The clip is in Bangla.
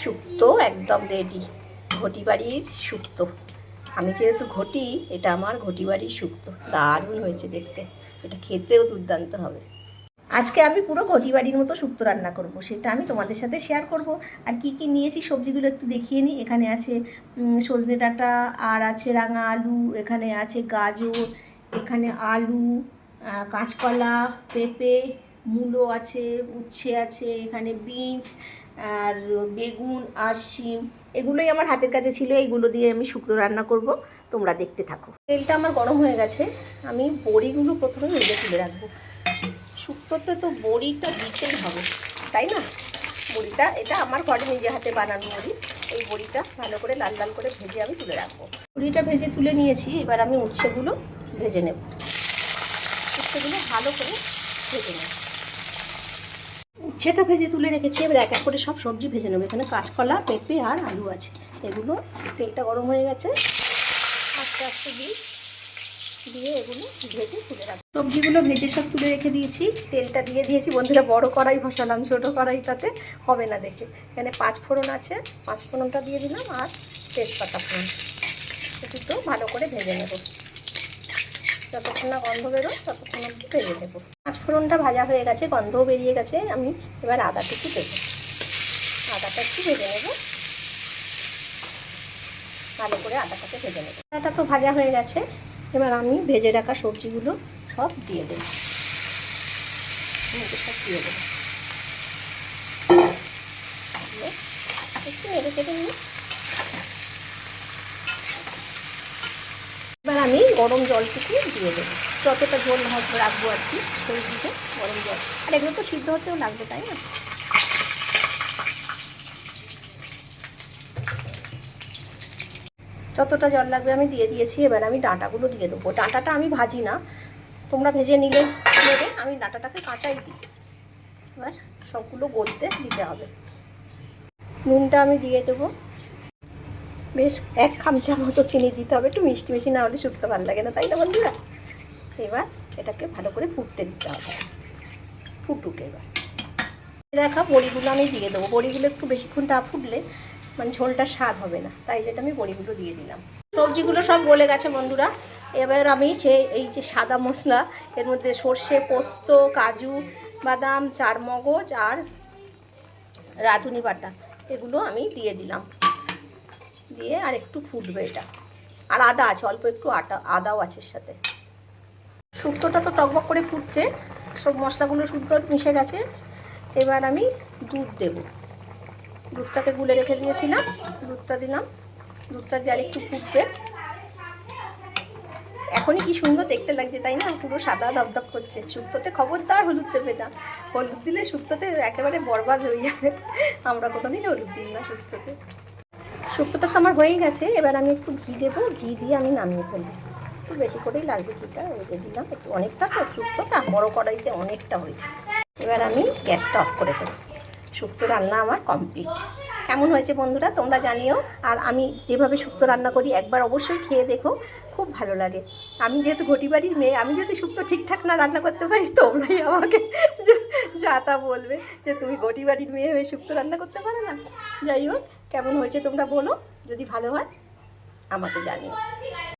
শুক্তো একদম রেডি। ঘটি বাড়ির শুক্তো। আমি যেহেতু ঘটি, এটা আমার ঘটি বাড়ির শুক্তো। দারুণ হয়েছে দেখতে, এটা খেতেও দুর্দান্ত হবে। আজকে আমি পুরো ঘটি বাড়ির মতো শুক্তো রান্না করব, সেটা আমি তোমাদের সাথে শেয়ার করব। আর কি কি নিয়েছি সবজিগুলো একটু দেখিয়ে নিই। এখানে আছে সজনে ডাঁটা, আর আছে রাঙা আলু, এখানে আছে গাজর, এখানে আলু, কাঁচকলা, পেঁপে, মূলো আছে, উচ্ছে আছে, এখানে বিনস আর বেগুন আর শিম। এগুলোই আমার হাতের কাছে ছিল, এইগুলো দিয়ে আমি শুক্তো রান্না করব। তোমরা দেখতে থাকো। তেলটা আমার গরম হয়ে গেছে, আমি বড়িগুলো প্রথমে ভেজে তুলে রাখবো। শুক্তোতে তো বড়িটা দিতেই হবে, তাই না? বড়িটা এটা আমার ঘরে নিজে হাতে বানানো বড়ি। এই বড়িটা ভালো করে লাল লাল করে ভেজে আমি তুলে রাখবো। বড়িটা ভেজে তুলে নিয়েছি, এবার আমি উচ্ছেগুলো ভেজে নেব। উচ্ছেগুলো ভালো করে ভেজে নেব। উচ্ছেটা ভেজে তুলে রেখেছি, এবার এক এক করে সব সবজি ভেজে নেবো। এখানে কাঁচকলা, পেঁপে আর আলু আছে। এগুলো তেলটা গরম হয়ে গেছে, আস্তে আস্তে দিয়ে এগুলো ভেজে তুলে রাখবো। সবজিগুলো ভেজে সব তুলে রেখে দিয়েছি, তেলটা দিয়ে দিয়েছি। বন্ধুরা, বড় কড়াই বসালাম, ছোটো কড়াইটাতে হবে না দেখে। এখানে 5 ফোড়ন আছে, 5 ফোড়নটা দিয়ে দিলাম, আর তেজপাতা ফোড়ন। দুটো ভালো করে ভেজে নেব, যতক্ষণ না গন্ধ বেরোয় ততক্ষণ অবধি ভেজে নেব। 5 ফোড়নটা ভাজা হয়ে গেছে, গন্ধও বেরিয়ে গেছে। আমি এবার আদাটুকু দেবো, আদাটা একটু ভেজে নেব, ভালো করে আদাটাকে ভেজে নেব। আদাটা তো ভাজা হয়ে গেছে, এবার আমি ভেজে রাখা সবজিগুলো সব দিয়ে দেবো। সব দিয়ে দেবো, একটু নেড়ে চেড়ে নিই। এবার আমি গরম জলটুকু দিয়ে দেবো, যতটা ঝোল রাখবো আর কি সেই দিকে গরম জল। আর এগুলো তো সিদ্ধ হতেও লাগবে, তাই না? যতটা জল লাগবে আমি দিয়ে দিয়েছি। এবার আমি ডাঁটাগুলো দিয়ে দেবো। ডাঁটাটা আমি ভাজি না, তোমরা ভেজে নিলে নেবে, আমি ডাঁটাটাকে কাঁচাই দিই। এবার সবগুলো গলতে দিতে হবে। নুনটা আমি দিয়ে দেবো, বেশ 1 চামচের মতো চিনি দিতে হবে। একটু মিষ্টি মিষ্টি না হলে শুক্তো ভালো লাগে না, তাই না বন্ধুরা? এবার এটাকে ভালো করে ফুটতে দিতে হবে, ফুটুক। এবার রাখা বড়িগুলো আমি দিয়ে দেবো। বড়িগুলো একটু বেশিক্ষণ ফুটলে মানে ঝোলটা স্বাদ হবে না, তাই যেটা আমি বড়িগুলো দিয়ে দিলাম। সবজিগুলো সব গলে গেছে বন্ধুরা। এবার আমি এই যে সাদা মশলা, এর মধ্যে সর্ষে, পোস্ত, কাজু বাদাম, চারমগজ আর রাঁধুনি বাটা, এগুলো আমি দিয়ে দিলাম। দিয়ে আর একটু ফুটবে এটা। আর আদা আছে, অল্প একটু আদাও আছে এর সাথে। শুক্তোটা তো টকবক করে ফুটছে, সব মশলাগুলো শুক্তো মিশে গেছে। এবার আমি দুধ দেব। দুধটাকে গুলে রেখে দিয়েছিলাম, দুধটা দিলাম। দুধটা দিয়ে আর একটু ফুটবে। এখনই কি সুন্দর দেখতে লাগছে, তাই না? পুরো সাদা দপদপ করছে। শুক্তোতে খবরদার হলুদ দেবে না, হলুদ দিলে শুক্তোতে একেবারে বরবাদ হয়ে যাবে। আমরা কোনোদিন হলুদ দিই না শুক্তোতে। শুক্তোটা তো আমার হয়েই গেছে, এবার আমি একটু ঘি দেবো। ঘি দিয়ে আমি নামিয়ে ফেলবো। একটু বেশি করেই লাগবে ঘিটা, রেখে দিলাম একটু। অনেকটা তো শুক্তোটা বড় কড়াইতে অনেকটা হয়েছে। এবার আমি গ্যাসটা অফ করে দেবো। শুক্তো রান্না আমার কমপ্লিট। কেমন হয়েছে বন্ধুরা তোমরা জানিও। আর আমি যেভাবে শুক্তো রান্না করি একবার অবশ্যই খেয়ে দেখো, খুব ভালো লাগে। আমি যেহেতু ঘটি বাড়ির মেয়ে, আমি যদি শুক্তো ঠিকঠাক না রান্না করতে পারি, তোমরাই আমাকে যা তা বলবে যে তুমি ঘটি বাড়ির মেয়ে হয়ে শুক্তো রান্না করতে পারো না। যাই হোক, কেমন হয়েছে তোমরা বলো, যদি ভালো হয় আমাকে জানিও।